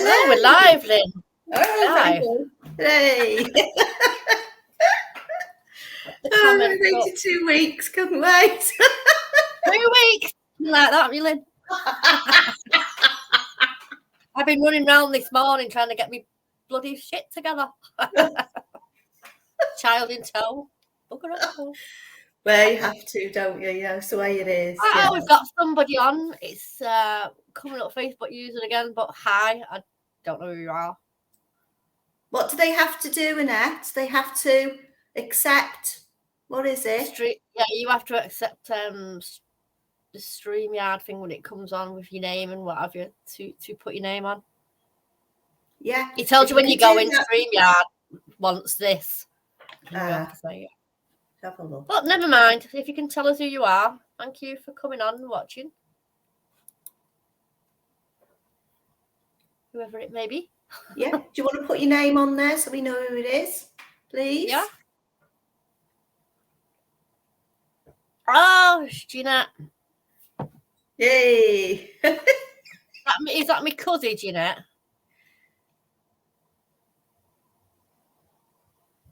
Hello. Oh, we're live, Lynn. Oh, Live. hey. I waited 2 weeks. Couldn't wait. 2 weeks. Like that, really. I've been running around this morning trying to get me bloody shit together. Child in tow. Bugger up. Well, you have to, don't you? Yeah, it's the way it is. Oh, Yeah. we've got somebody on. It's coming up Facebook user again, but hi, I don't know who you are. What do they have to do, Annette? They have to accept. What is it? Yeah, you have to accept the StreamYard thing when it comes on with your name and what have you to put your name on. Yeah. It tells you when you go in StreamYard wants this. You have to say it. Have a look. But never mind. If you can tell us who you are, thank you for coming on and watching. Whoever it may be. Yeah. Do you want to put your name on there so we know who it is, please? Yeah. Oh, Jeanette. Yay. Is that my cousin, Jeanette?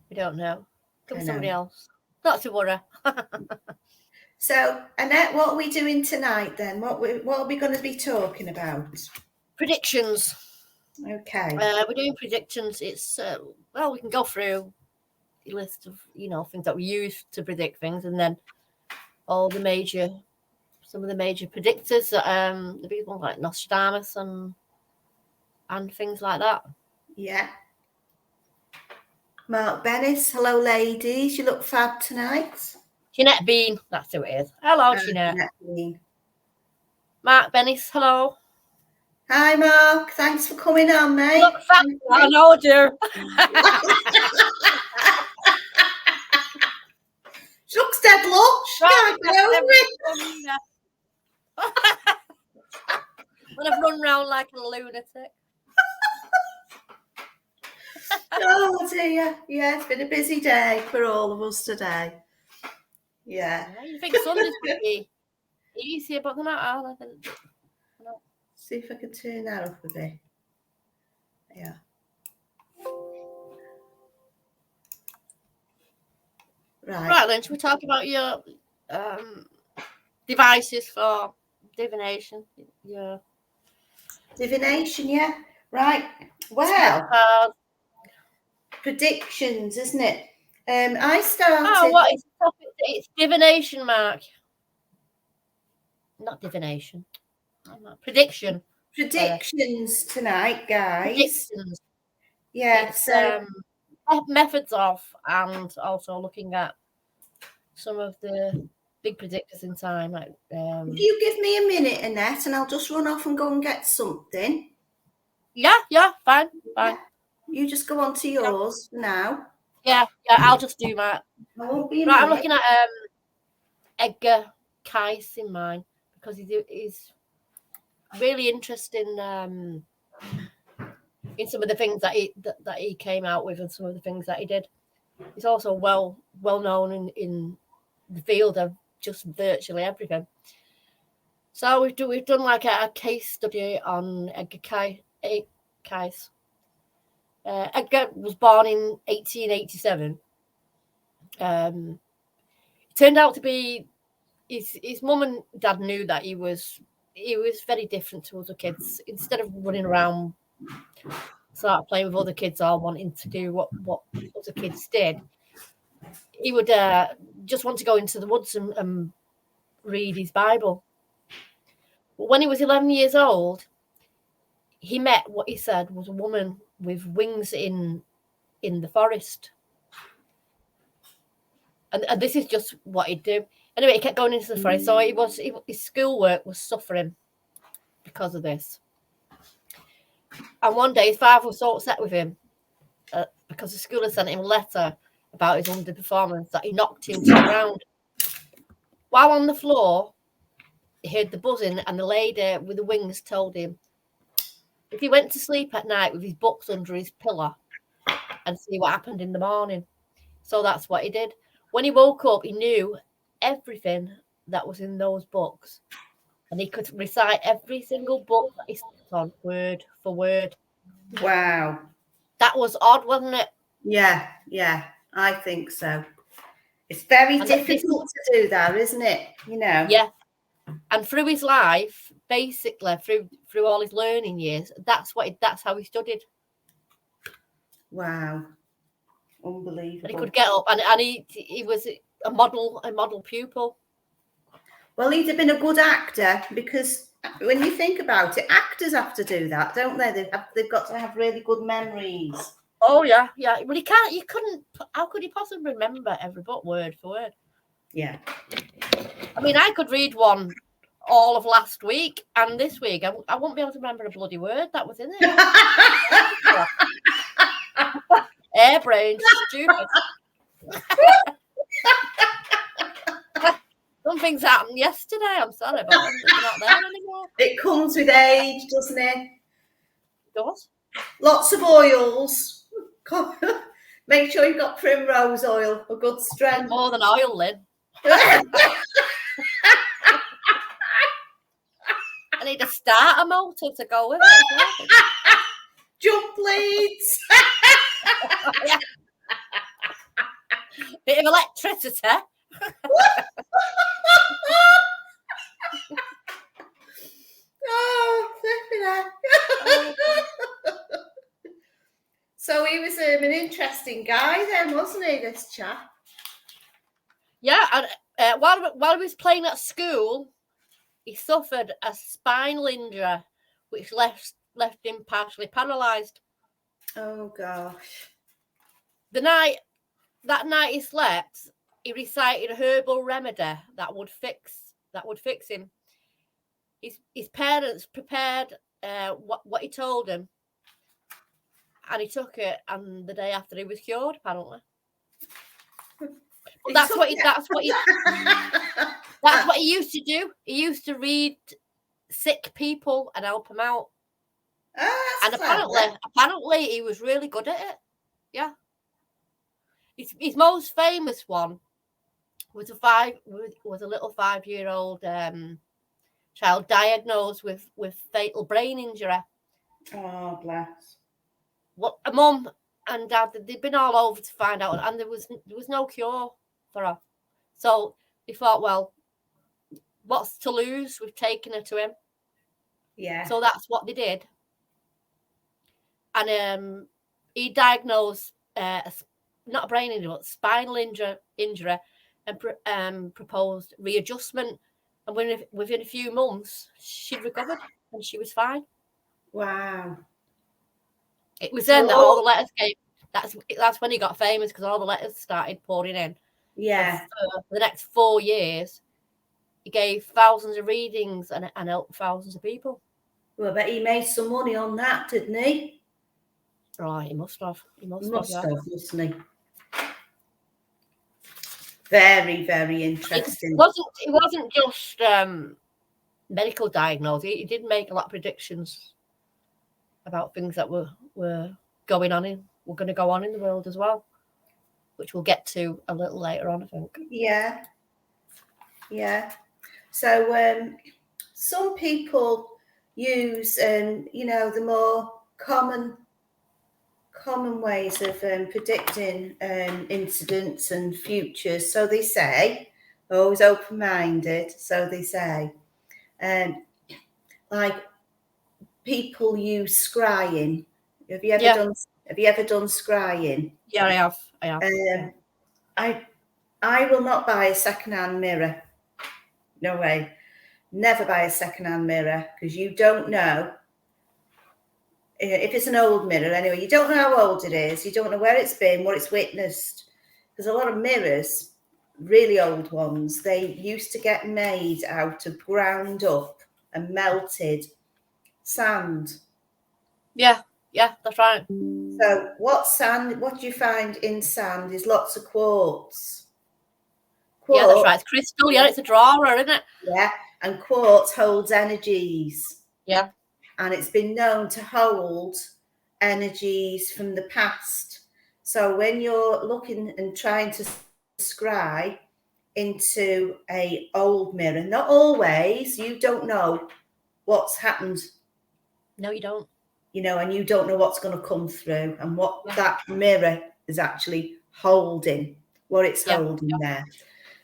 We don't know. Could be somebody else. Not to worry. So, Annette, what are we doing tonight then? What are we going to be talking about? Predictions. Okay. We're doing predictions. It's we can go through a list of things that we use to predict things, and then some of the major predictors that the big ones like Nostradamus and things like that. Yeah. Mark Bennis, hello ladies. You look fab tonight. Jeanette Bean, that's who it is. Hello, Jeanette. Bean. Mark Bennis, hello. Hi, Mark. Thanks for coming on, mate. You look fab. I know, dear. She looks dead lush. Can't get over it. When I've run around like a lunatic. Oh dear. Yeah, it's been a busy day for all of us today. Yeah. You think Sunday's going to be easier, but they're not. See if I can turn that up a bit. Yeah. Right, then, should we talk about your devices for divination? Yeah. Divination, yeah. Right. Well, predictions, isn't it? I started. Oh, what is the topic? It's divination, Mark. Not divination. Prediction. Predictions tonight, guys. Predictions. Yeah. It's, methods of, and also looking at some of the big predictors in time. Like, if you give me a minute, Annette, and I'll just run off and go and get something. Yeah, fine. Yeah. You just go on to yours for now. Yeah, I'll just do that. I won't be I'm looking at Edgar Cayce in mine because he's really interesting in some of the things that he came out with and some of the things that he did. He's also well known in the field of just virtually everything. So we've done like a case study on Edgar Cayce. Edgar was born in 1887. It turned out to be his mum and dad knew that he was very different to other kids. Instead of running around, start playing with other kids or wanting to do what other kids did, he would just want to go into the woods and read his Bible. But when he was 11 years old, he met what he said was a woman with wings in the forest. And this is just what he'd do. Anyway, he kept going into the forest, so his schoolwork was suffering because of this. And one day his father was so upset with him because the school had sent him a letter about his underperformance that he knocked him to the ground. While on the floor, he heard the buzzing, and the lady with the wings told him if he went to sleep at night with his books under his pillow and see what happened in the morning. So that's what he did. When he woke up, he knew everything that was in those books, and he could recite every single book that he stepped on, word for word. Wow. That was odd, wasn't it? Yeah, I think so. It's very And difficult to do that, isn't it? You know. Yeah. And through his life, basically, through all his learning years, that's how he studied. Wow. Unbelievable. And he could get up, and he was a model pupil. Well, he'd have been a good actor, because when you think about it, actors have to do that, don't they? They've got to have really good memories. Oh yeah. But you couldn't. How could he possibly remember every book word for word? Yeah. I mean, I could read one all of last week and this week. I won't be able to remember a bloody word that was in it. Airbrain, stupid. Some things happened yesterday. I'm sorry, but they're not there anymore. It comes with age, doesn't it? It does. Lots of oils. Make sure you've got Primrose oil for good strength. More than oil, Lynn. I need a starter motor to go with it. Jump leads. Yeah. Bit of electricity. Oh, flipping heck. So he was an interesting guy then, wasn't he, this chap? Yeah, and while he was playing at school, he suffered a spinal injury, which left him partially paralysed. Oh gosh. That night he slept, he recited a herbal remedy that would fix him. His parents prepared what he told him, and he took it. And the day after, he was cured. Apparently, well, that's what he used to do. He used to read sick people and help them out. And apparently, he was really good at it. Yeah. His most famous one was a little 5-year-old child diagnosed with fatal brain injury. Oh, bless. What a mum and dad, they'd been all over to find out, and there was no cure for her. So they thought, well, what's to lose? We've taken her to him. Yeah. So that's what they did. And he diagnosed not a brain injury, but spinal injury, and proposed readjustment. And within a few months, she'd recovered and she was fine. Wow. It was then that all the letters came. That's when he got famous, because all the letters started pouring in. Yeah. For the next 4 years, he gave thousands of readings and helped thousands of people. Well, I bet he made some money on that, didn't he? Right, he must have. He must have, mustn't he? Very, very interesting. It wasn't just medical diagnosis. He did make a lot of predictions about things that were going to go on in the world as well, which we'll get to a little later on, I think. Yeah. So some people use the more common ways of predicting incidents and futures. So they say, always open-minded. So they say, like, people use scrying. Have you ever done scrying? Yeah, I have. I will not buy a second-hand mirror. No way. Never buy a second-hand mirror, because you don't know. If it's an old mirror, anyway, you don't know how old it is. You don't know where it's been, what it's witnessed. Because a lot of mirrors, really old ones, they used to get made out of ground up and melted sand. Yeah, that's right. So what you find in sand is lots of quartz. Yeah, that's right. It's crystal. Yeah, it's a drawer, isn't it? Yeah, and quartz holds energies. Yeah. And it's been known to hold energies from the past. So when you're looking and trying to scry into an old mirror, not always, you don't know what's happened. No, you don't. you know, and you don't know what's going to come through and what that mirror is actually holding, what it's holding there.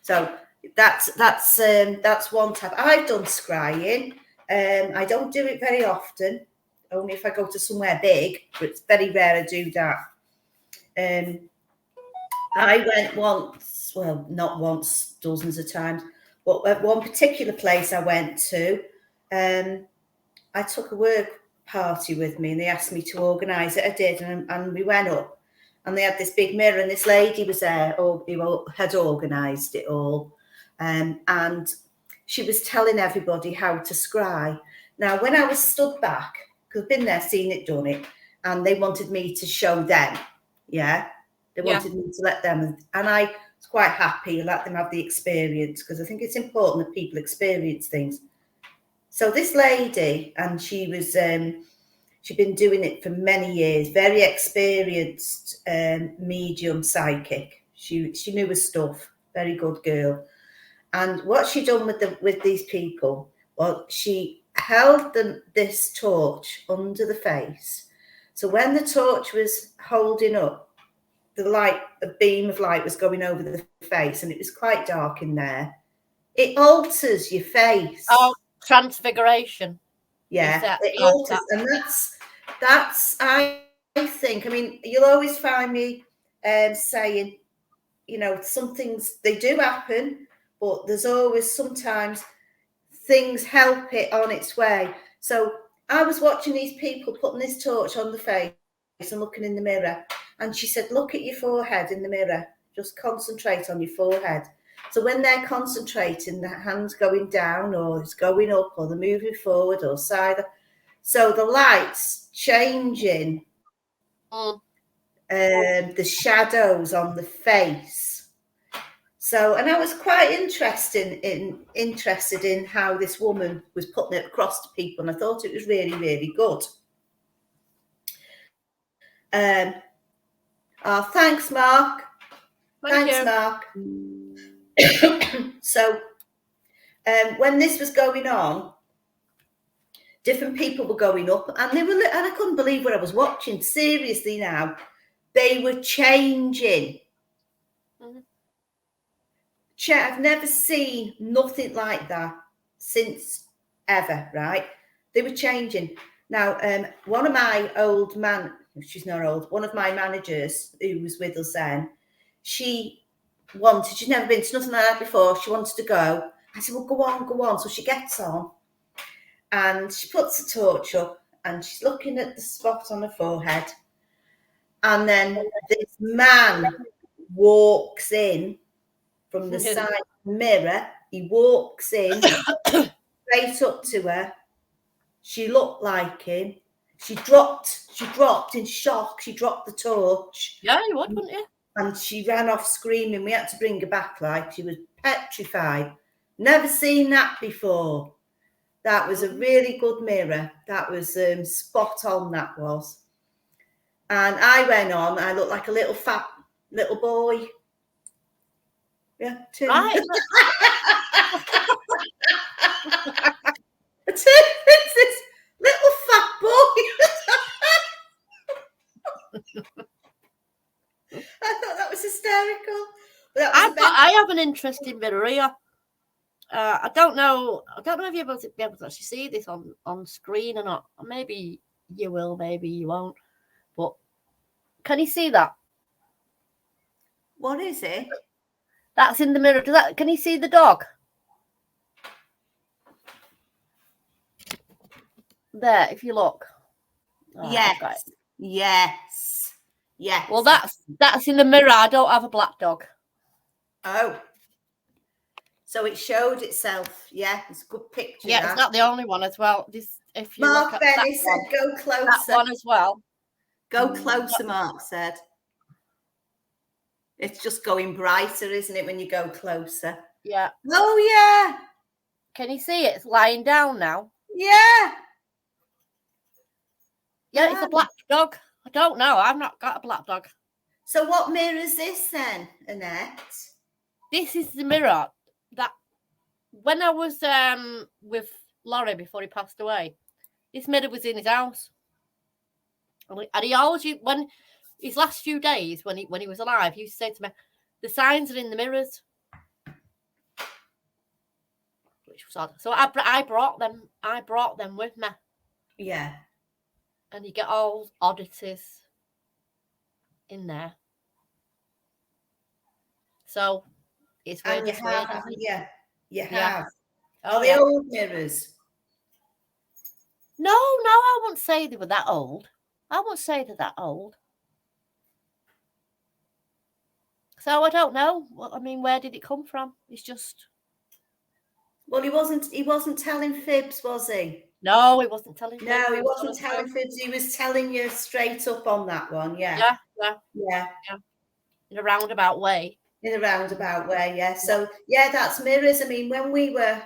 So that's one type. I've done scrying. I don't do it very often, only if I go to somewhere big, but it's very rare I do that. I went once, well, not once, dozens of times, but at one particular place I went to, I took a work party with me and they asked me to organise it. I did, and we went up and they had this big mirror and this lady was there who had organised it all. And she was telling everybody how to scry. Now, when I was stood back, because I've been there, seen it, done it, and they wanted me to show them, they wanted me to let them, and I was quite happy to let them have the experience, because I think it's important that people experience things. So this lady, and she was, she'd been doing it for many years, very experienced medium psychic. She knew her stuff, very good girl. And what she done with these people, well, she held this torch under the face. So when the torch was holding up, a beam of light was going over the face, and it was quite dark in there. It alters your face. Oh, transfiguration. Yeah, it alters, and that's I think. I mean, you'll always find me saying, you know, some things, they do happen, but there's always sometimes things help it on its way. So I was watching these people putting this torch on the face and looking in the mirror, and she said, look at your forehead in the mirror, just concentrate on your forehead. So when they're concentrating, the hand's going down or it's going up or they're moving forward or side, so the light's changing the shadows on the face. So, and I was quite interested in how this woman was putting it across to people, and I thought it was really, really good. Thanks, Mark. Thanks, Mark. So, when this was going on, different people were going up, and and I couldn't believe what I was watching. Seriously, now they were changing. I've never seen nothing like that since ever, right? They were changing. Now, one of my she's not old, one of my managers who was with us then, she'd never been to nothing like that before. She wanted to go. I said, well, go on. So she gets on and she puts the torch up and she's looking at the spot on her forehead. And then this man walks in from the side mirror. He walks in straight up to her. She looked like him. She dropped in shock. She dropped the torch. Yeah, you would, wouldn't you? And she ran off screaming. We had to bring her back, like she was petrified. Never seen that before. That was a really good mirror. That was spot on, that was. And I went on. I looked like a little fat little boy. Yeah, Tim. Right. It's this little fat boy. I thought that was hysterical. I have an interesting mirror here. I don't know if you'll be able to actually see this on screen or not. Maybe you will, maybe you won't. But can you see that? What is it? That's in the mirror. Can you see the dog? There, if you look. Oh, yes. Well, that's in the mirror. I don't have a black dog. Oh. So it showed itself. Yeah, it's a good picture. Yeah, it's not the only one as well. If you Mark look at Benny said, go closer. That one as well. Go closer, Mark said. It's just going brighter, isn't it, when you go closer? Yeah. Oh, yeah. Can you see it? It's lying down now. Yeah. Yeah, it's a black dog. I don't know. I've not got a black dog. So what mirror is this then, Annette? This is the mirror that when I was with Laurie before he passed away, this mirror was in his house. And he always, when his last few days, when he was alive, he used to say to me, "The signs are in the mirrors," which was odd. So I brought them. I brought them with me, Yeah. and you get all oddities in there. So it's weird. And you It's weird, have, isn't it? yeah, you Yeah. have. Oh Are they yeah. old mirrors? No, I wouldn't say they were that old. I wouldn't say they're that old. So I don't know. Well, I mean, where did it come from? It's just Well, he wasn't telling fibs, was he? no, he wasn't telling. No, fibs, he he was wasn't telling fibs. He was telling you straight up on that one. Yeah. Yeah, Yeah. in a roundabout way. In a roundabout way, yeah. So yeah, that's mirrors. I mean, when we were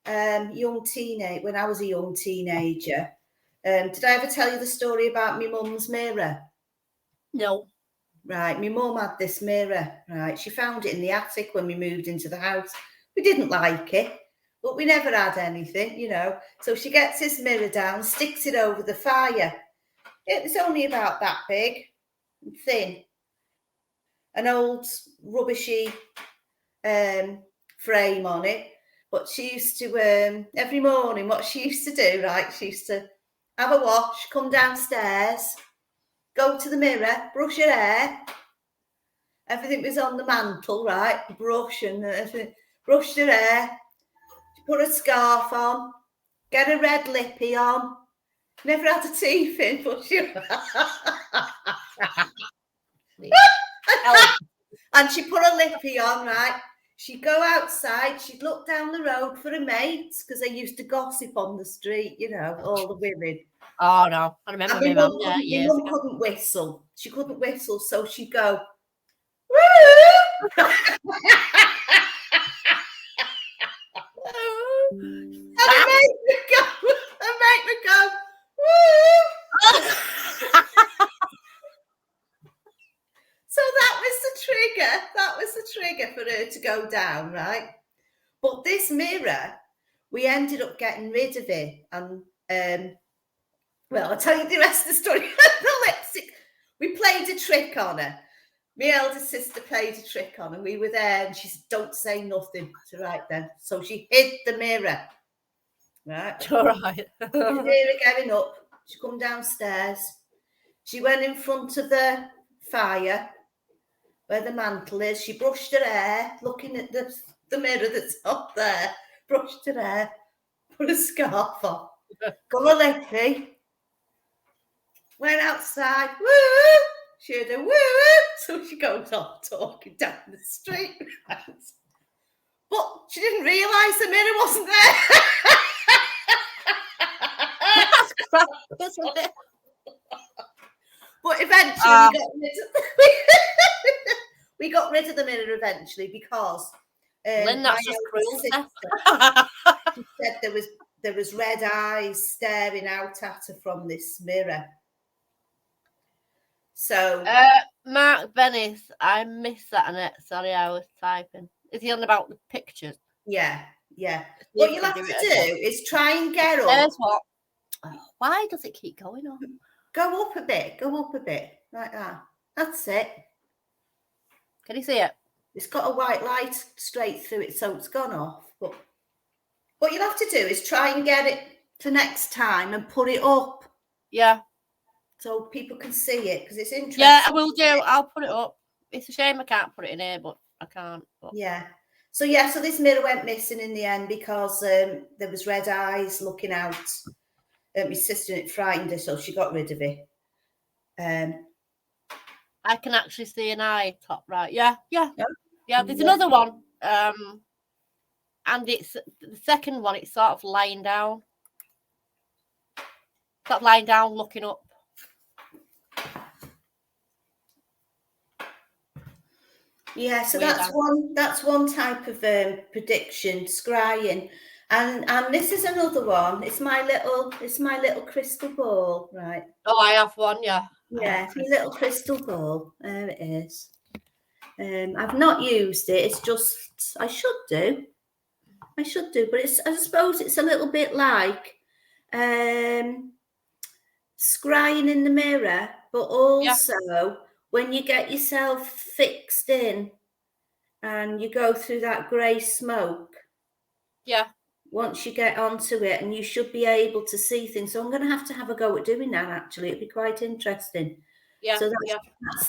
when I was a young teenager, did I ever tell you the story about my mum's mirror? No. Right, my mum had this mirror, right? She found it in the attic when we moved into the house. We didn't like it, but we never had anything, you know. So she gets this mirror down, sticks it over the fire. It was only about that big and thin. An old rubbishy frame on it. But she used to, every morning, what she used to do, right? She used to have a wash, come downstairs, go to the mirror, brush her hair. Everything was on the mantle, right? Brush and everything. Brushed her hair. She put a scarf on. Get a red lippy on. Never had her teeth in, but she... And she put a lippy on, right? She'd go outside, she'd look down the road for her mates, because they used to gossip on the street, you know, all the women. Oh, no. I remember my mum couldn't whistle. She couldn't whistle, so she'd go, woo! And her mate would go, woo! So that was the trigger. That was the trigger for her to go down, right? But this mirror, we ended up getting rid of it. And well, I'll tell you the rest of the story. The lipstick. We played a trick on her. My eldest sister played a trick on her. We were there and she said, don't say nothing to right then. So she hid the mirror. Right. All right. She hear her getting up. She come downstairs. She went in front of the fire where the mantle is. She brushed her hair, looking at the mirror that's up there. Brushed her hair, put a scarf on, got a lippy, went outside. Woo! She had a woo! So she goes off talking down the street. But she didn't realise the mirror wasn't there. That's crap, isn't it? But eventually we got rid of the mirror eventually because Lynn, that's just cruel. She said there was red eyes staring out at her from this mirror. So Mark Bennis, I missed that, Annette. Sorry, I was typing. Is he on about the pictures? Yeah. What you'll have to do is try and get up. There's what? Oh, why does it keep going on? Go up a bit, like that. That's it. Can you see it? It's got a white light straight through it, so it's gone off. But what you'll have to do is try and get it for next time and put it up. Yeah. So people can see it, because it's interesting. Yeah, I will do. I'll put it up. It's a shame I can't put it in here, but I can't. But... Yeah. So this mirror went missing in the end because there was red eyes looking out at my sister, and it frightened her, so she got rid of it. I can actually see an eye top right. Yeah. There's another one, and it's the second one. It's sort of lying down, looking up. Yeah, so that's one type of prediction, scrying, and this is another one. It's my little crystal ball, right? Oh, I have one, yeah. Yeah, it's my little crystal ball. There it is. I've not used it. It's just I should do, but I suppose it's a little bit like scrying in the mirror, but also when you get yourself fixed in and you go through that grey smoke, Yeah. once you get onto it, and you should be able to see things. So I'm going to have a go at doing that, actually. It'd be quite interesting. Yeah. So Yeah.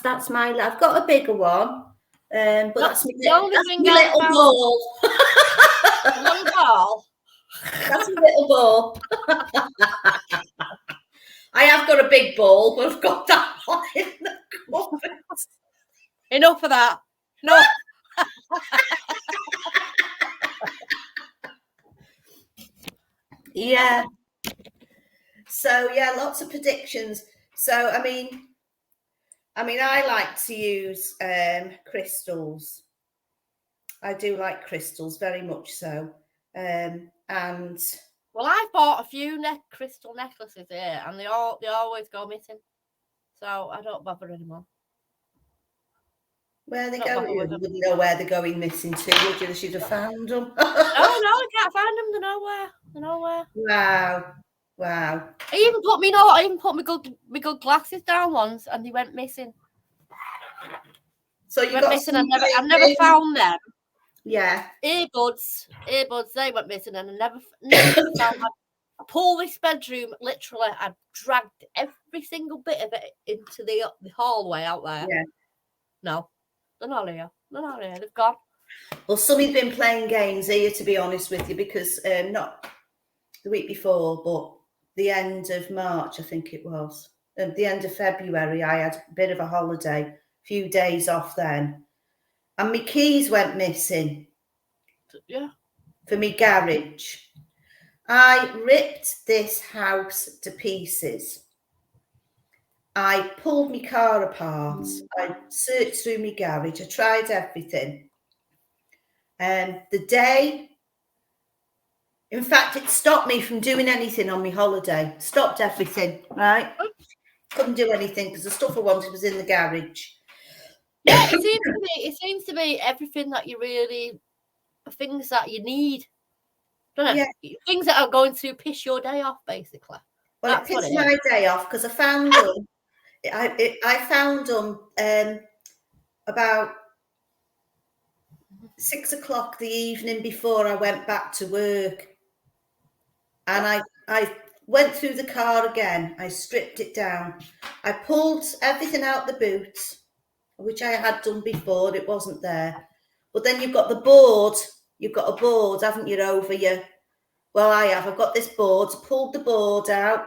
that's my, I've got a bigger one, but that's my thing I little found. ball. A little ball. That's a little ball. I have got a big ball, but I've got that one in the cupboard. Enough of that. No. Yeah. So yeah, lots of predictions. So I mean, I like to use crystals. I do like crystals very much so. And well, I've bought a few crystal necklaces here, and they always go missing. So I don't bother anymore. Where they go, you wouldn't know where they're going missing to, would you? They should have found them. No, I can't find them. They're nowhere. Wow. I even put my good glasses down once, and they went missing. So you went missing. I never found them. Yeah. Earbuds, they went missing, and I never found them. I pulled this bedroom, literally, I dragged every single bit of it into the hallway out there. Yeah. No, they're not here. They've gone. Well, somebody's been playing games here, to be honest with you, because not the week before, but the end of March, I think it was. At the end of February, I had a bit of a holiday, a few days off then. And my keys went missing. Yeah. For me garage. I ripped this house to pieces. I pulled my car apart. I searched through my garage. I tried everything. And the day, in fact, it stopped me from doing anything on my holiday. Stopped everything, right? Couldn't do anything because the stuff I wanted was in the garage. Yeah, it seems to be everything that you really, things that you need, don't it? Yeah. Things that are going to piss your day off, basically. Well, it pissed my day off because I found them. I found them about 6 o'clock the evening before I went back to work, and I went through the car again. I stripped it down. I pulled everything out the boot, which I had done before. It wasn't there. But then you've got the board. You've got a board, haven't you, over you? Well, I have. I've got this board. Pulled the board out.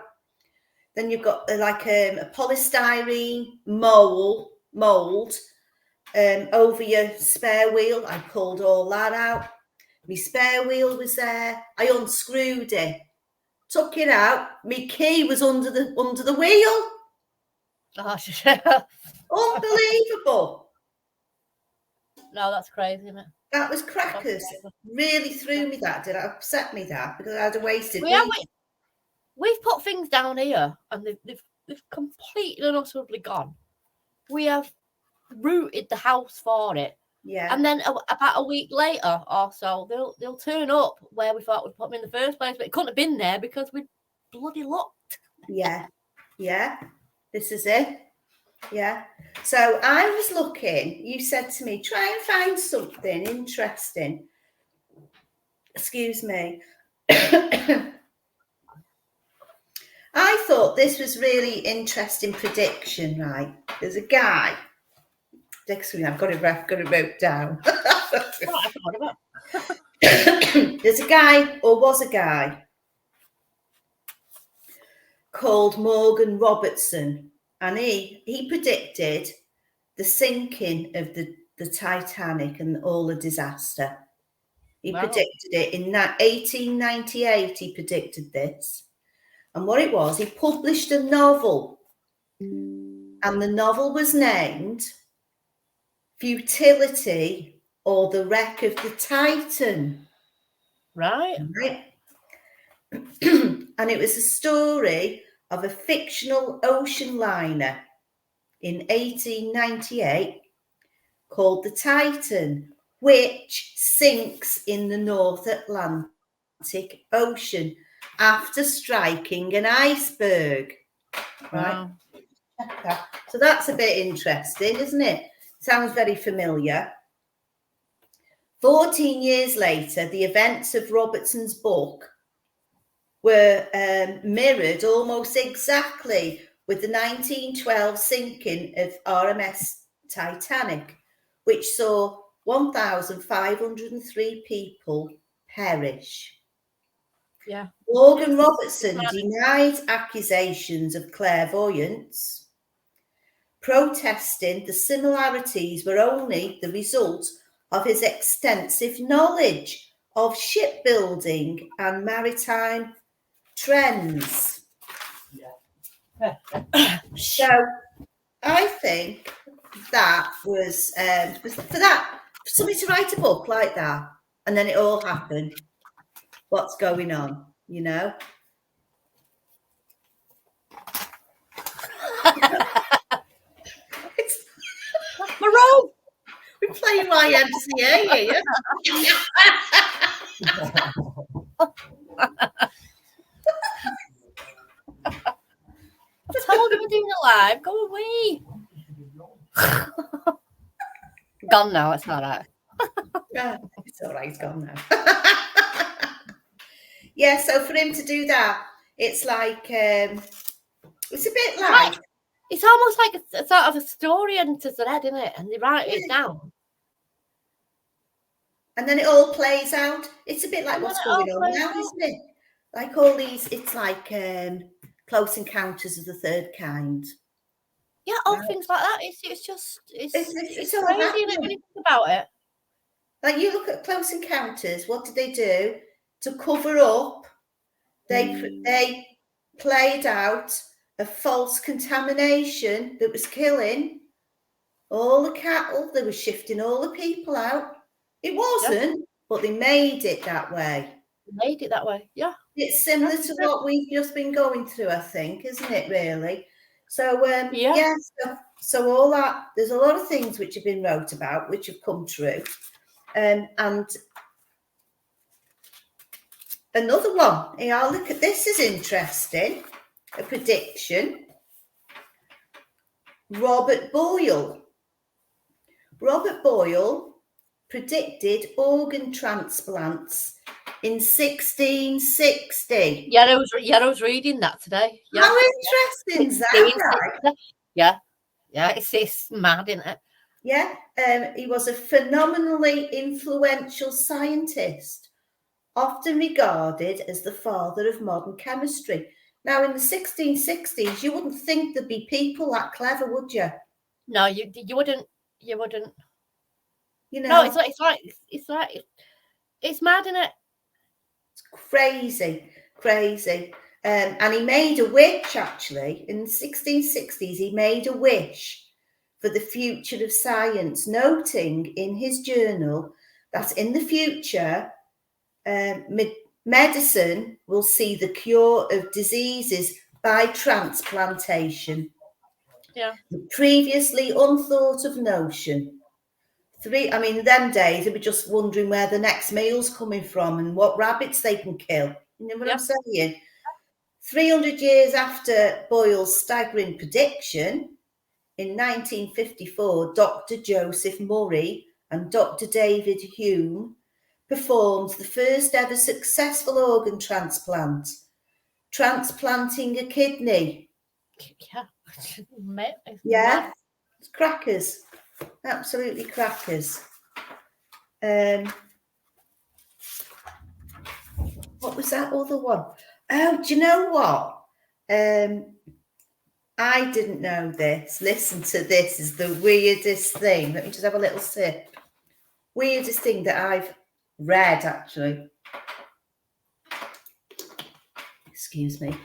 Then you've got like a polystyrene mold over your spare wheel. I pulled all that out. My spare wheel was there. I unscrewed it, took it out. My key was under the wheel. Oh, unbelievable! No, that's crazy, isn't it? That was crackers. Really threw me. That did it upset me that because I had a wasted. We've put things down here, and they've completely and utterly gone. We have rooted the house for it. Yeah. And then about a week later or so, they'll turn up where we thought we'd put them in the first place, but it couldn't have been there because we bloody looked. Yeah. This is it. Yeah. So I was looking. You said to me, try and find something interesting. Excuse me. I thought this was really interesting prediction, right? There's a guy. I've got it wrote down. There's a guy, or was a guy, called Morgan Robertson, and he predicted the sinking of the Titanic and all the disaster. He predicted it in 1898. He predicted this. And what it was, he published a novel, and the novel was named Futility or the Wreck of the Titan. Right. And it was a story of a fictional ocean liner in 1898 called the Titan, which sinks in the North Atlantic Ocean after striking an iceberg. Right. Wow. So that's a bit interesting, isn't it? Sounds very familiar. 14 years later, the events of Robertson's book were mirrored almost exactly with the 1912 sinking of RMS Titanic, which saw 1,503 people perish. Yeah. Morgan Robertson denied accusations of clairvoyance, protesting the similarities were only the result of his extensive knowledge of shipbuilding and maritime trends. So I think that was for somebody to write a book like that, and then it all happened. What's going on, you know? Maroon. We're playing YMCA here. I told you we're doing it live. Go away. Gone now. It's all right. It's all right. It's gone now. Yeah. So for him to do that, it's like it's a bit like it's almost like a sort of a story into the head, isn't it? And they write it down. And then it all plays out. It's a bit like what's going on now, isn't it? Like all these, it's like Close Encounters of the Third Kind. Yeah, all things like that. It's just it's all crazy happening. when you think about it. Like you look at Close Encounters, what did they do to cover up? They played out a false contamination that was killing all the cattle. They were shifting all the people out. It wasn't, but they made it that way. Made it that way, yeah. It's similar to what we've just been going through, I think, isn't it? Really. So so all that. There's a lot of things which have been wrote about, which have come true, and another one. Yeah, look at this. Is interesting. A prediction. Robert Boyle predicted organ transplants in 1660. Yeah, I was reading that today. Yeah. How interesting is that? Right? Yeah, it's mad, isn't it? Yeah, he was a phenomenally influential scientist, often regarded as the father of modern chemistry. Now, in the 1660s, you wouldn't think there'd be people that clever, would you? No, you wouldn't. You wouldn't. You know, no, it's mad, isn't it? It's crazy. And he made a wish, actually, in the 1660s. He made a wish for the future of science, noting in his journal that in the future, medicine will see the cure of diseases by transplantation. Yeah. The previously unthought of notion. In them days, they were just wondering where the next meal's coming from and what rabbits they can kill. You know what I'm saying? 300 years after Boyle's staggering prediction, in 1954, Dr. Joseph Murray and Dr. David Hume performed the first ever successful organ transplant, transplanting a kidney. Yeah. It's crackers. Absolutely crackers. What was that other one? Oh, do you know what? I didn't know this. Listen to this. Is the weirdest thing. Let me just have a little sip. Weirdest thing that I've read, actually. Excuse me.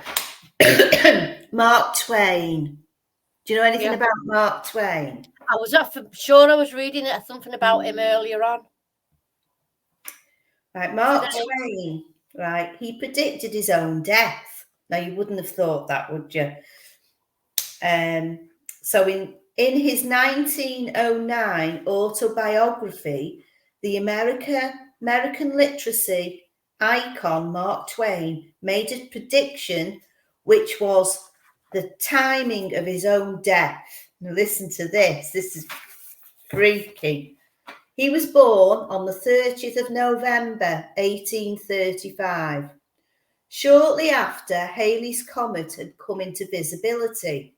Mark Twain. Do you know anything about Mark Twain? I was sure I was reading something about him earlier on. Right, Mark Twain. Right, he predicted his own death. Now you wouldn't have thought that, would you? So in his 1909 autobiography, the American literacy icon Mark Twain made a prediction which was the timing of his own death. Now listen to this. This is freaky. He was born on the 30th of November, 1835, shortly after Halley's Comet had come into visibility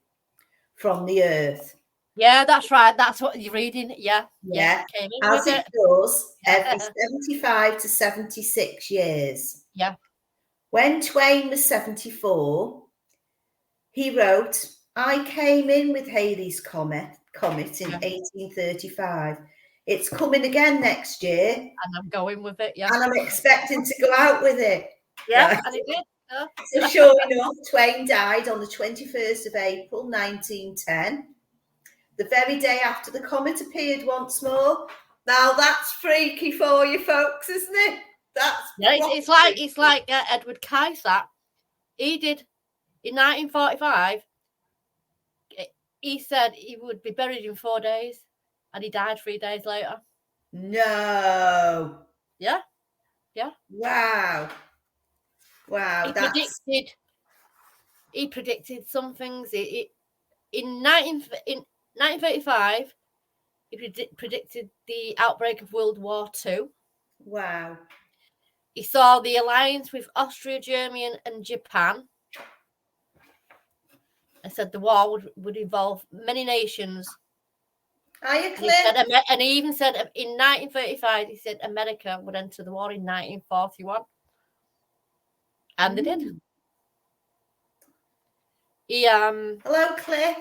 from the Earth. Yeah, that's right. That's what you're reading. Yeah. Came in As with it does every 75 to 76 years. Yeah. When Twain was 74, he wrote, I came in with Halley's Comet in 1835. It's coming again next year. And I'm going with it, yeah. And I'm expecting to go out with it. Yeah, Right. and it did. Yeah. So sure enough, Twain died on the 21st of April, 1910. The very day after the comet appeared once more. Now that's freaky for you folks, isn't it? It's like Edward Kaiser. He did in 1945. He said he would be buried in 4 days, and he died 3 days later. No. Yeah. Wow. He predicted some things. In 1935, he predicted the outbreak of World War II. Wow. He saw the alliance with Austria, Germany, and Japan. And said the war would involve many nations. And he even said in 1935, he said America would enter the war in 1941. And they did. Hello, Cliff.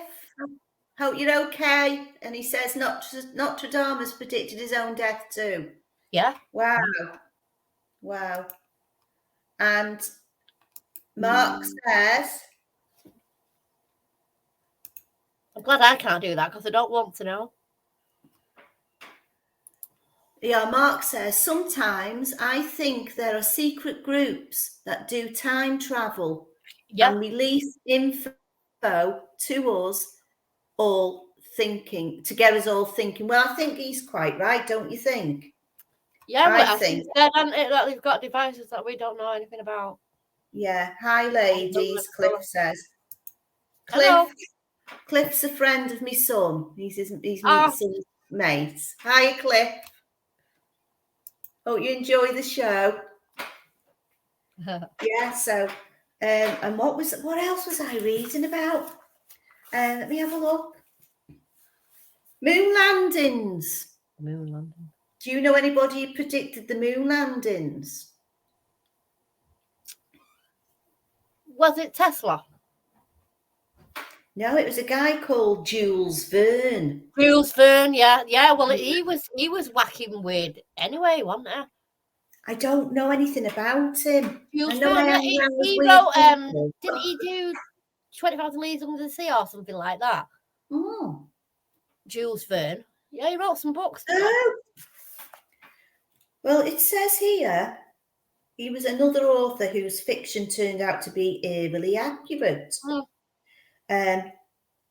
Hope you're okay. And he says Notre Dame has predicted his own death too. Yeah. Wow. And Mark says, I'm glad I can't do that because I don't want to know. Yeah, Mark says, sometimes I think there are secret groups that do time travel and release info to us all thinking, to get us all thinking. Well, I think he's quite right, don't you think? Yeah, I think that they've got devices that we don't know anything about. Yeah. Hi, ladies, Cliff says. Hello. Cliff's a friend of my son. He's my son's mate. Hi, Cliff. Hope you enjoy the show. Yeah, so and what else was I reading about? Let me have a look. Moon landings. Do you know anybody who predicted the moon landings? Was it Tesla? No, it was a guy called Jules Verne. Jules Verne, yeah. Well, he was whacking weird anyway, wasn't he? I don't know anything about him. Jules Verne, he wrote. Didn't he do 20,000 Leagues Under the Sea or something like that? Oh, Jules Verne. Yeah, he wrote some books. Oh. Well, it says here he was another author whose fiction turned out to be eerily accurate. A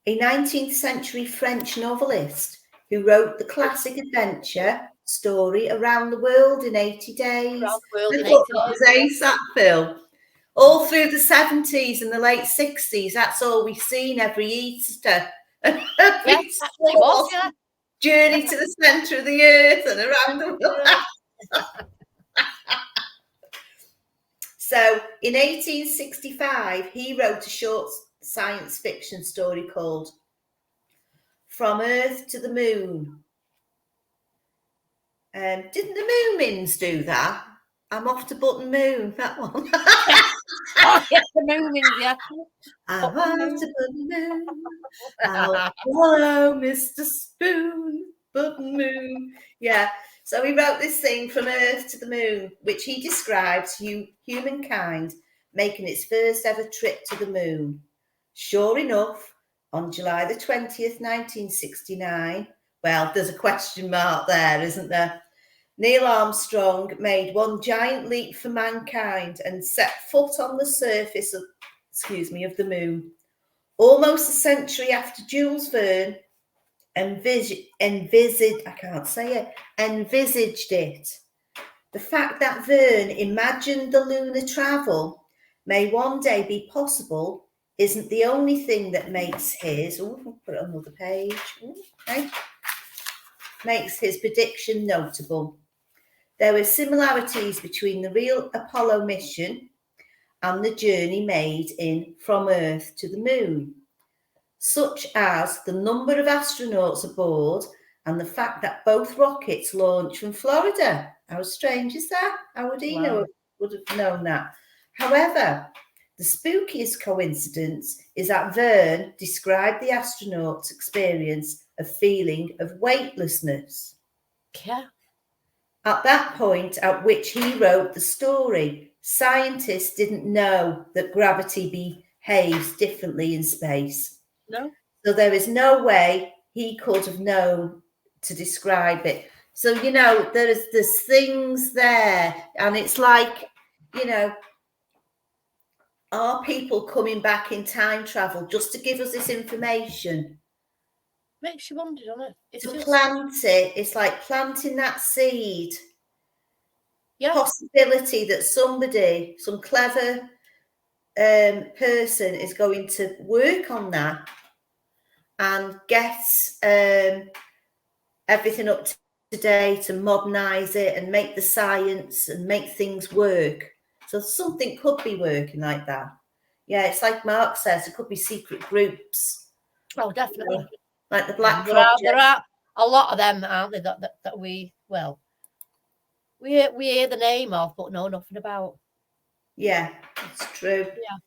19th century French novelist who wrote the classic adventure story Around the World in 80 Days. I thought that was ace, that film. All through the 70s and the late 60s, that's all we've seen every Easter. Journey to the centre of the earth and around the world. So in 1865, he wrote a short science fiction story called From Earth to the Moon. Didn't the Moomins do that? I'm off to Button Moon, that one. The Moomins, yeah. I'm off to Button Moon. I'll follow Mr. Spoon, Button Moon. Yeah. So he wrote this thing From Earth to the Moon, which he describes humankind making its first ever trip to the moon. Sure enough, on July the 20th, 1969, well, there's a question mark there, isn't there? Neil Armstrong made one giant leap for mankind and set foot on the surface of the moon. Almost a century after Jules Verne envisaged it. The fact that Verne imagined the lunar travel may one day be possible isn't the only thing that makes his, I'll put it on another page, okay, makes his prediction notable. There were similarities between the real Apollo mission and the journey made from Earth to the moon, such as the number of astronauts aboard and the fact that both rockets launched from Florida. How strange is that? How would he would have known that? However, the spookiest coincidence is that Verne described the astronauts' experience of feeling of weightlessness. Yeah. At that point at which he wrote the story, scientists didn't know that gravity behaves differently in space. No. So there is no way he could have known to describe it. So, you know, there's things there, and it's like, you know, are people coming back in time travel just to give us this information? Makes you wonder, doesn't it? It's to just plant it, it's like planting that seed. Yeah. Possibility that somebody, some clever person is going to work on that and get everything up to date and modernise it and make the science and make things work. So something could be working like that. Yeah, it's like Mark says, it could be secret groups. Oh, definitely. You know, like the Black there Project. There are a lot of them, aren't there, that we hear the name of, but know nothing about. Yeah, it's true. Yeah.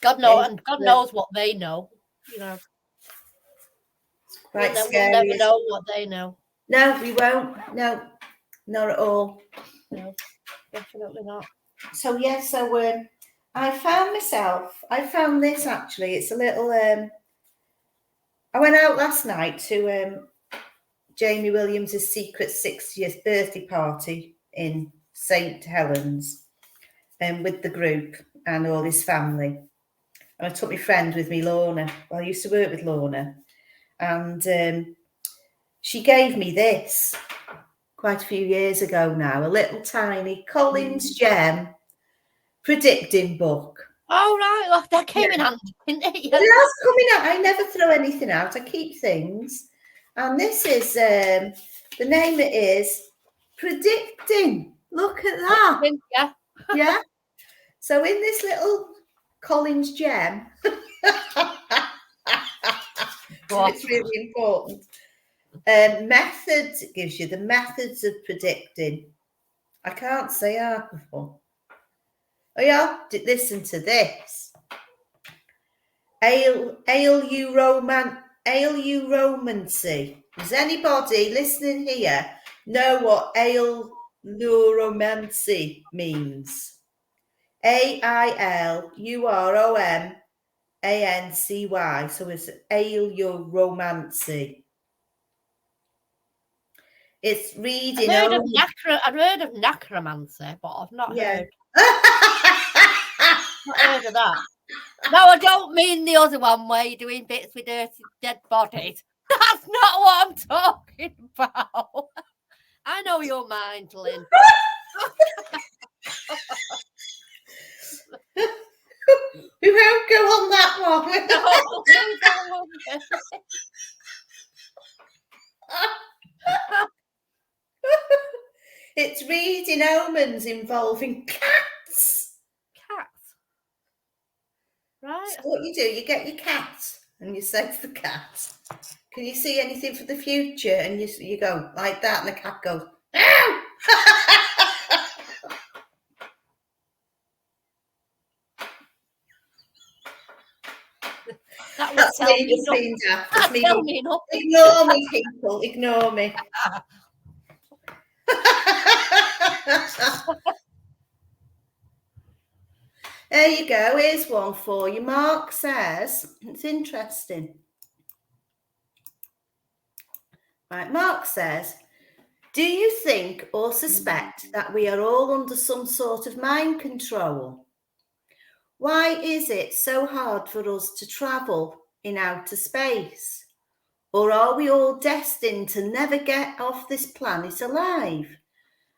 God knows, and God knows what they know, you know. It's quite we'll scary. We'll never know what they know. No, we won't. No, not at all. No, definitely not. So yeah, I found this actually. It's a little I went out last night to Jamie Williams' secret 60th birthday party in St. Helens with the group and all his family. And I took my friend with me, Lorna. Well, I used to work with Lorna. And she gave me this quite a few years ago now, a little tiny Collins Gem predicting book. Oh, right. Well, that came in handy, didn't it? Yeah. It has coming out. I never throw anything out. I keep things. And this is, the name it is Predicting. Look at that. Yeah. Yeah. So in this little Collins Gem, it's really important. Methods, it gives you the methods of predicting. I can't say art before. Oh yeah, listen to this. Ailuromancy. Does anybody listening here know what ailuromancy means? AILUROMANCY. So it's ailuromancy. It's reading. I've heard of necromancy, but I've not heard. Not heard of that. No, I don't mean the other one where you're doing bits with dirty dead bodies. That's not what I'm talking about. I know your mind, Lynn. We won't go on that one. It's reading omens involving cats. Cats. Right. So what you do, you get your cat and you say to the cat, can you see anything for the future? And you go like that and the cat goes, ow! That's me just being daft. That's me. Ignore me, people. Ignore me. There you go. Here's one for you. Mark says, it's interesting. Right, Mark says, do you think or suspect that we are all under some sort of mind control? Why is it so hard for us to travel in outer space? Or are we all destined to never get off this planet alive?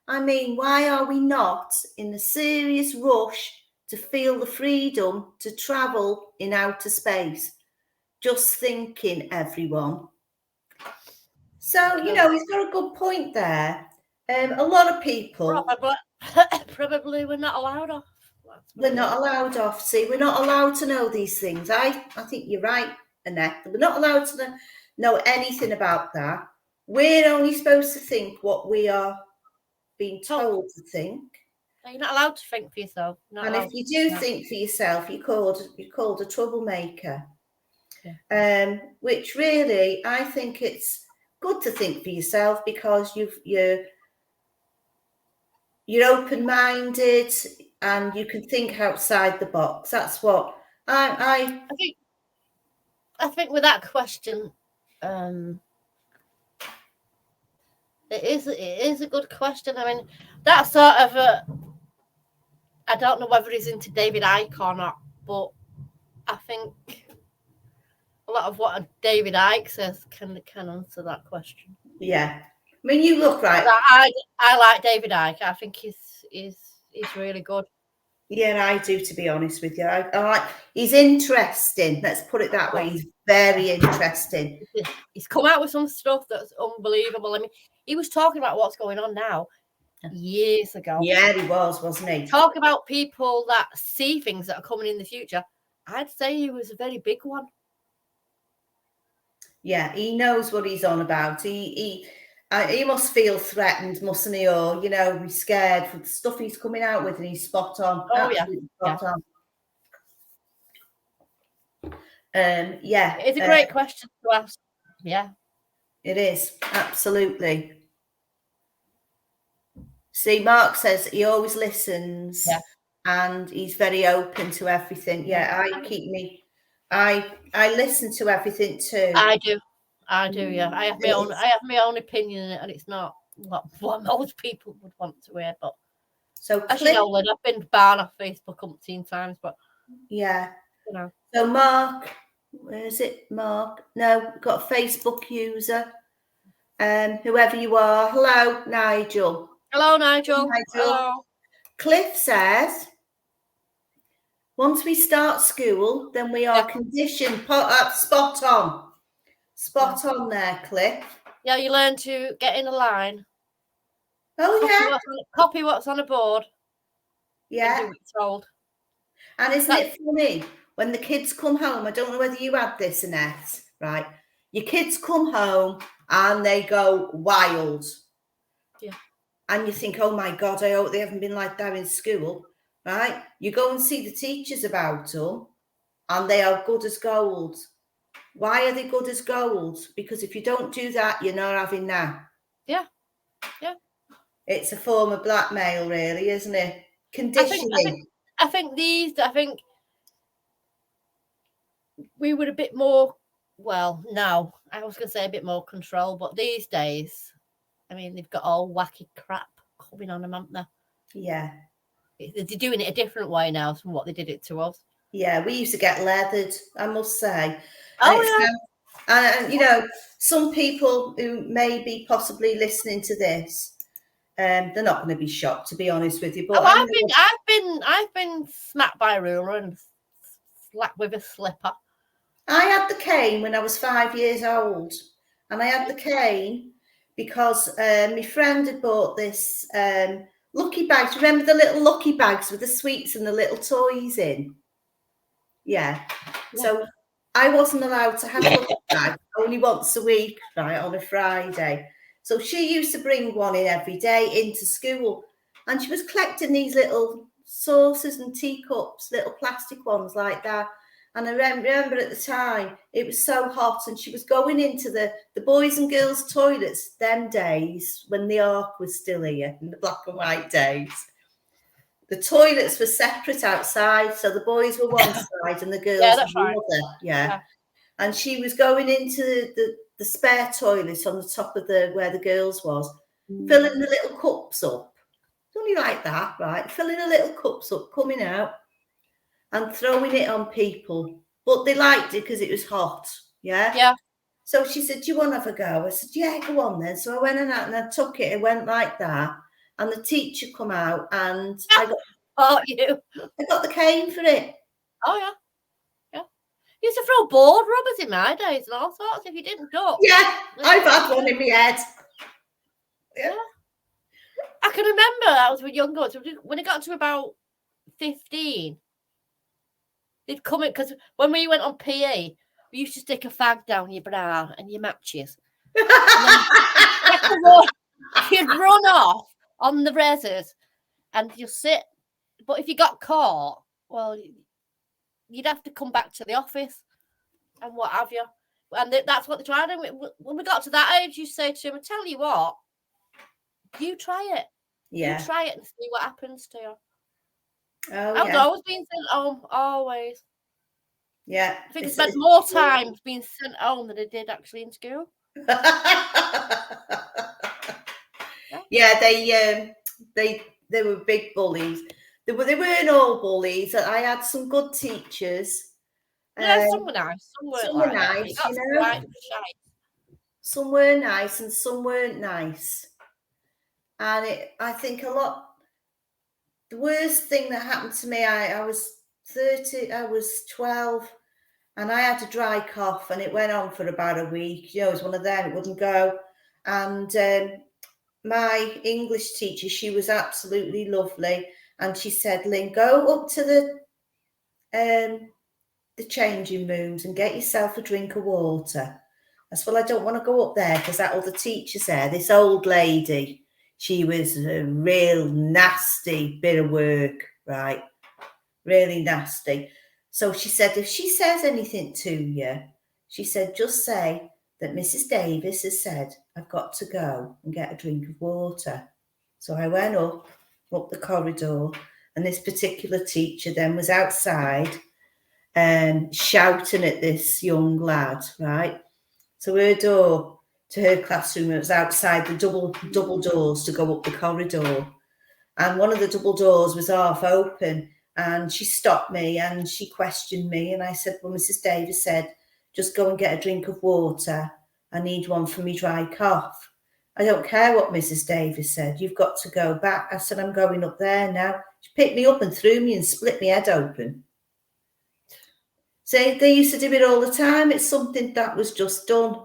I mean, why are we not in a serious rush to feel the freedom to travel in outer space. Just thinking, everyone. So, you know, he's got a good point there. A lot of people... Probably we're not allowed off. We're not allowed off. See, we're not allowed to know these things. I think you're right, Annette. We're not allowed to know anything about that. We're only supposed to think what we are being told to think. You're not allowed to think for yourself. And if you do think for yourself, you're called a troublemaker. Yeah. Which really, I think it's good to think for yourself, because you're open-minded and you can think outside the box. That's what I think with that question, it is a good question. I mean, that's sort of I don't know whether he's into David Icke or not, but I think a lot of what David Icke says can answer that question. Yeah, I mean, you look right. I like David Icke. I think he's really good. Yeah, I do, to be honest with you. I like, he's interesting. Let's put it that way. He's very interesting. He's come out with some stuff that's unbelievable. I mean, he was talking about what's going on now years ago. Yeah, he was, wasn't he? Talk about people that see things that are coming in the future. I'd say he was a very big one. Yeah, he knows what he's on about. He must feel threatened, mustn't he? Or, you know, be scared for the stuff he's coming out with, and he's spot on. Oh, absolutely spot on. It's a great question to ask. Yeah, it is, absolutely. See, Mark says he always listens, and he's very open to everything. Yeah, I listen to everything too. I do. Yeah, I have my own opinion in it, and it's not what most people would want to hear. But so, as you know, Lynn, I've been banned off Facebook umpteen times, but yeah, you know. So Mark, where is it? Mark? No, we've got a Facebook user. Whoever you are, hello, Nigel. Hello, Nigel. Hello. Cliff says, once we start school, then we are conditioned. Spot on. Spot on there, Cliff. Yeah, you learn to get in a line. Oh, Copy what's on a board. Yeah. And do what's told. And isn't it funny? When the kids come home, I don't know whether you had this, Annette, right? Your kids come home and they go wild. Yeah. And you think, oh my God, I hope they haven't been like that in school, right? You go and see the teachers about them and they are good as gold. Why are they good as gold? Because if you don't do that, you're not having that. Yeah. Yeah. It's a form of blackmail, really, isn't it? Conditioning. I think we were a bit more, well, no, I was going to say a bit more control, but these days, I mean, they've got all wacky crap coming on them, haven't they? Yeah. They're doing it a different way now from what they did it to us. Yeah, we used to get leathered, I must say. Oh, yeah. And, you know, some people who may be possibly listening to this, they're not going to be shocked, to be honest with you. But I've been smacked by a ruler and slapped with a slipper. I had the cane when I was 5 years old, and I had the cane because my friend had bought this lucky bags. Remember the little lucky bags with the sweets and the little toys in? Yeah. So I wasn't allowed to have a lucky bag only once a week, right, on a Friday. So she used to bring one in every day into school, and she was collecting these little saucers and teacups, little plastic ones like that. And I remember at the time, it was so hot, and she was going into the boys and girls toilets them days when the Ark was still here, in the black and white days. The toilets were separate outside, so the boys were one side and the girls were the other. Yeah. And she was going into the spare toilet on the top of where the girls was, filling the little cups up. It's only like that, right? Filling the little cups up, coming out and throwing it on people. But they liked it because it was hot. Yeah. Yeah. So she said, do you want to have a go? I said, yeah, go on then. So I went and I took it. It went like that. And the teacher come out and support you. I got the cane for it. Oh, yeah. Used to throw board rubbers in my days and all sorts if you didn't duck. Yeah, I've had one in my head. Yeah. I can remember I was younger. So when it got to about 15, they'd come in because when we went on PE, we used to stick a fag down your bra and your matches. And you'd run off on the reses and you sit. But if you got caught, well, you'd have to come back to the office and what have you. And that's what they tried. And when we got to that age, you say to him, I tell you what, you try it. Yeah. You try it and see what happens to you. Oh, I was always being sent home, always. Yeah. I think I spent more time being sent home than I did actually in school. Yeah, they were big bullies. They weren't all bullies. I had some good teachers. Yeah, some were nice. Some were nice, you know. Right, some were nice and some weren't nice. And I think the worst thing that happened to me, I was 30, I was 12, and I had a dry cough, and it went on for about a week. You know, it was one of them, it wouldn't go. And my English teacher, she was absolutely lovely, and she said, Lynn, go up to the changing rooms and get yourself a drink of water. I said, well, I don't want to go up there because that other teacher's there, this old lady. She was a real nasty bit of work, right? Really nasty. So she said, if she says anything to you, she said, just say that Mrs. Davis has said, I've got to go and get a drink of water. So I went up the corridor, and this particular teacher then was outside shouting at this young lad, right? So her door to her classroom, it was outside the double doors to go up the corridor. And one of the double doors was half open, and she stopped me and she questioned me. And I said, well, Mrs. Davis said, just go and get a drink of water. I need one for me dry cough. I don't care what Mrs. Davis said. You've got to go back. I said, I'm going up there now. She picked me up and threw me and split my head open. So they used to do it all the time. It's something that was just done.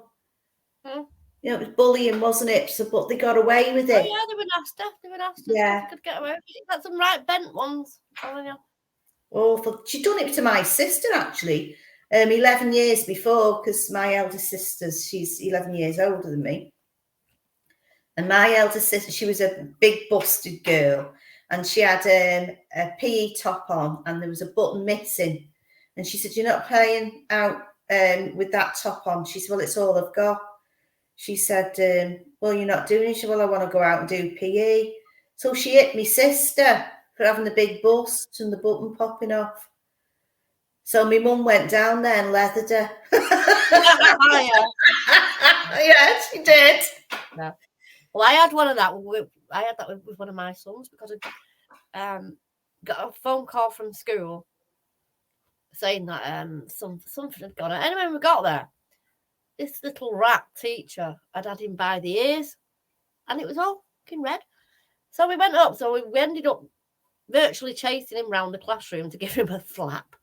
You know, it was bullying, wasn't it? So, but they got away with it. Oh, yeah, they were nasty. Yeah. They could get away with it. That's some right bent ones. Awful. She'd done it to my sister, actually, 11 years before, because my eldest sister, she's 11 years older than me. And my eldest sister, she was a big busted girl, and she had a PE top on, and there was a button missing. And she said, you're not playing out with that top on. She said, well, it's all I've got. She said, well, you're not doing it. She said, well, I want to go out and do PE. So she hit me sister for having the big bust and the button popping off. So my mum went down there and leathered her. Yeah, she did. No. Well, I had one of that. I had that with one of my sons because I got a phone call from school saying that something had gone on. Anyway, when we got there, this little rat teacher had him by the ears, and it was all fucking red. So we went up. So we ended up virtually chasing him round the classroom to give him a slap.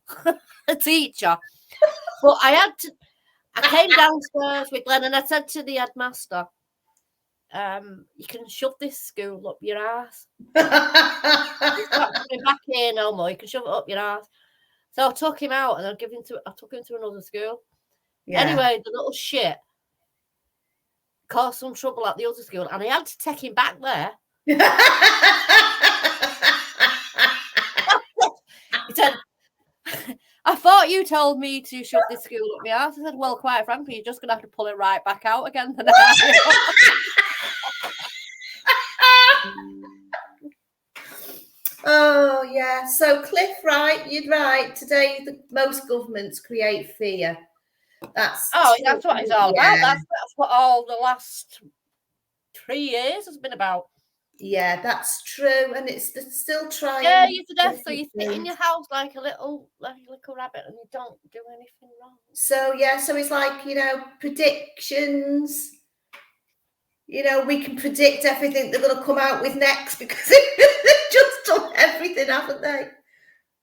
A teacher. But I came downstairs with Glenn and I said to the headmaster, you can shove this school up your ass. It's not coming back here no more. You can shove it up your ass. So I took him out and I took him to another school. Yeah. Anyway, the little shit caused some trouble at the other school, and I had to take him back there. He said, I thought you told me to shove this school up my ass. I said, well, quite frankly, you're just going to have to pull it right back out again tonight. Oh, yeah. So, Cliff, right, you're right. Today, most governments create fear. That's what it's all about. That's what all the last 3 years has been about. Yeah, that's true, and it's still trying. Yeah, you're to death, so you sit in your house like a little rabbit, and you don't do anything wrong. So yeah, so it's like predictions. You know, we can predict everything they're going to come out with next because they've just done everything, haven't they?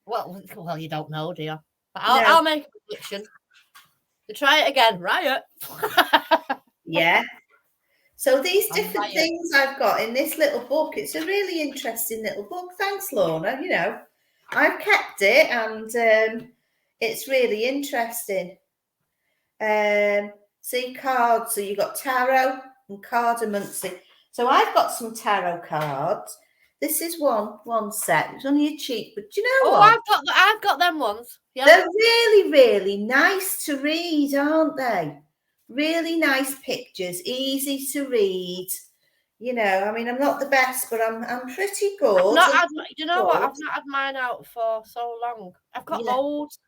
Well, you don't know, do you? But No. I'll make a prediction. To try it again, riot. Yeah. So these I'm different riot. things I've got in this little book, it's a really interesting little book. Thanks, Lorna. You know, I've kept it and it's really interesting. See cards. So you've got tarot and cardomancy. So I've got some tarot cards. This is one set. It's only a cheap, but do you know what? I've got them ones. Yeah. They're really, really nice to read, aren't they? Really nice pictures, easy to read. You know, I mean, I'm not the best, but I'm pretty good. You know what? I've not had mine out for so long. I've got loads.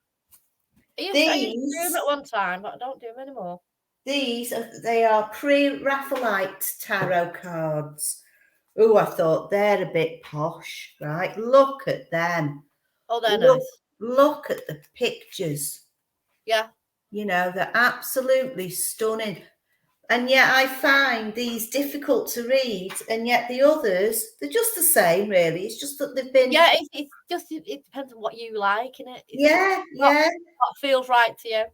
I used to do them at one time, but I don't do them anymore. They are pre-Raphaelite tarot cards. Oh, I thought they're a bit posh, right? Look at them. Oh, they're nice. Look at the pictures. Yeah. You know, they're absolutely stunning. And yet I find these difficult to read, and yet the others, they're just the same, really. It's just that they've been... Yeah, it depends on what you like, innit? Yeah. What feels right to you.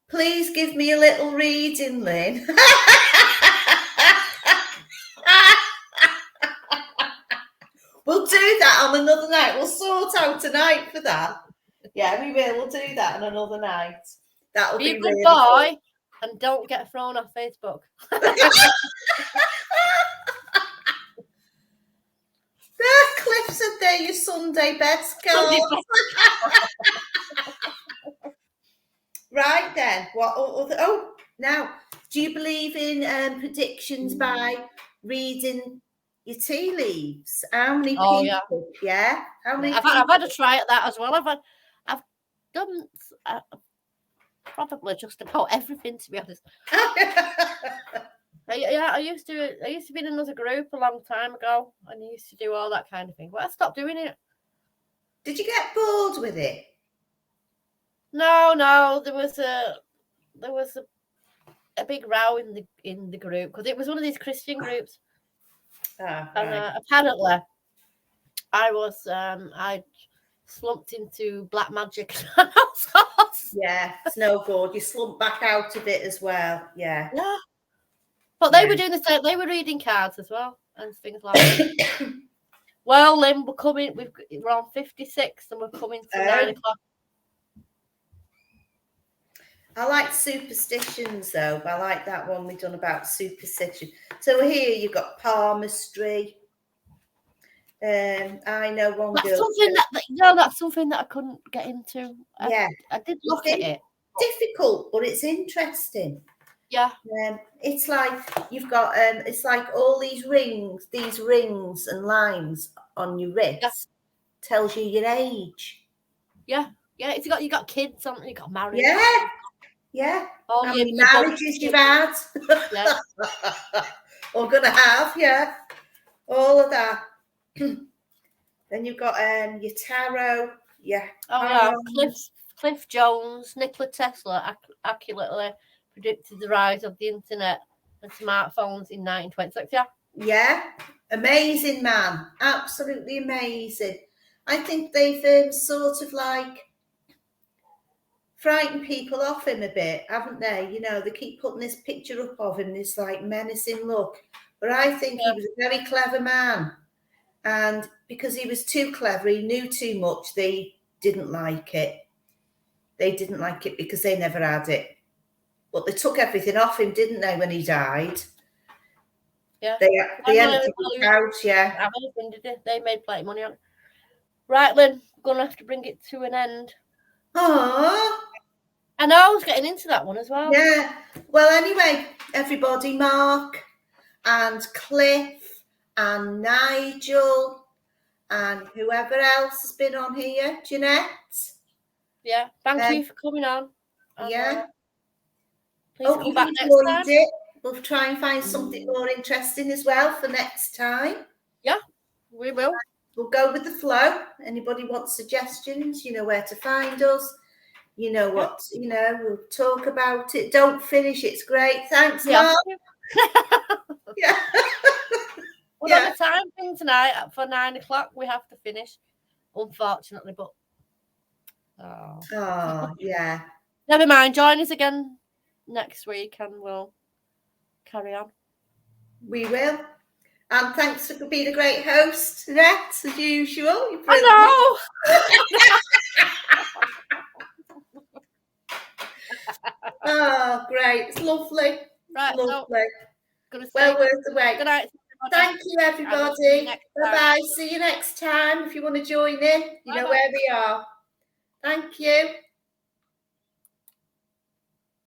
Please give me a little reading, Lynn. We'll do that on another night. We'll sort out a night for that. Yeah, we will. We'll do that on another night. That'll be a good really boy fun. And don't get thrown off Facebook. Cliff said they're your Sunday best girls. Right then. Now, do you believe in predictions by reading your tea leaves? How many people? Yeah. How many? I've had a try at that as well. I've done probably just about everything, to be honest. I used to be in another group a long time ago, and I used to do all that kind of thing. But I stopped doing it. Did you get bored with it? No. There was a big row in the group because it was one of these Christian groups. And apparently, I slumped into black magic. Yeah, it's no good. You slump back out of it as well. Yeah. But they were doing the same. They were reading cards as well and things like that. Well, Lynn, we're on 56 and we're coming to 9 o'clock. I like superstitions though. I like that one we've done about superstition. So here you've got palmistry. I know one girl. That's something that I couldn't get into. I did look at it. Difficult, but it's interesting. Yeah. It's like you've got it's like all these rings and lines on your wrist tells you your age. Yeah. It's you got kids, haven't you? Got married. Yeah. How many marriages you've had. Yeah. Or gonna have, all of that. Then you've got your tarot, Cliff Jones, Nikola Tesla accurately predicted the rise of the internet and smartphones in 1926. Yeah, amazing man, absolutely amazing. I think they've sort of like frightened people off him a bit, haven't they? You know, they keep putting this picture up of him, this like menacing look. But I think he was a very clever man. And because he was too clever, he knew too much, they didn't like it. They didn't like it because they never had it. But they took everything off him, didn't they, when he died? Yeah. They emptied the couch, They made plenty of money on it. Right, Lynn, we're going to have to bring it to an end. Aww. I know, I was getting into that one as well. Yeah. Well, anyway, everybody, Mark and Cliff and Nigel and whoever else has been on here, Jeanette. Yeah, thank you for coming on. Please come back next time. We'll try and find something more interesting as well for next time. Yeah, we will. We'll go with the flow. Anybody wants suggestions, you know where to find us. You know what, we'll talk about it. Don't finish. It's great. Thanks, Mark. Yeah. We're Yeah. on a time thing tonight for 9 o'clock. We have to finish, unfortunately, but Oh, yeah. never mind. Join us again next week and we'll carry on. We will. And thanks for being a great host, Rex, as usual. You're I brilliant. know. Oh, great. It's lovely. Right, Lovely. Gonna say Well worth the wait. good night. Thank you, everybody. Bye-bye. See you next time. If you want to join in, you know where we are. Thank you.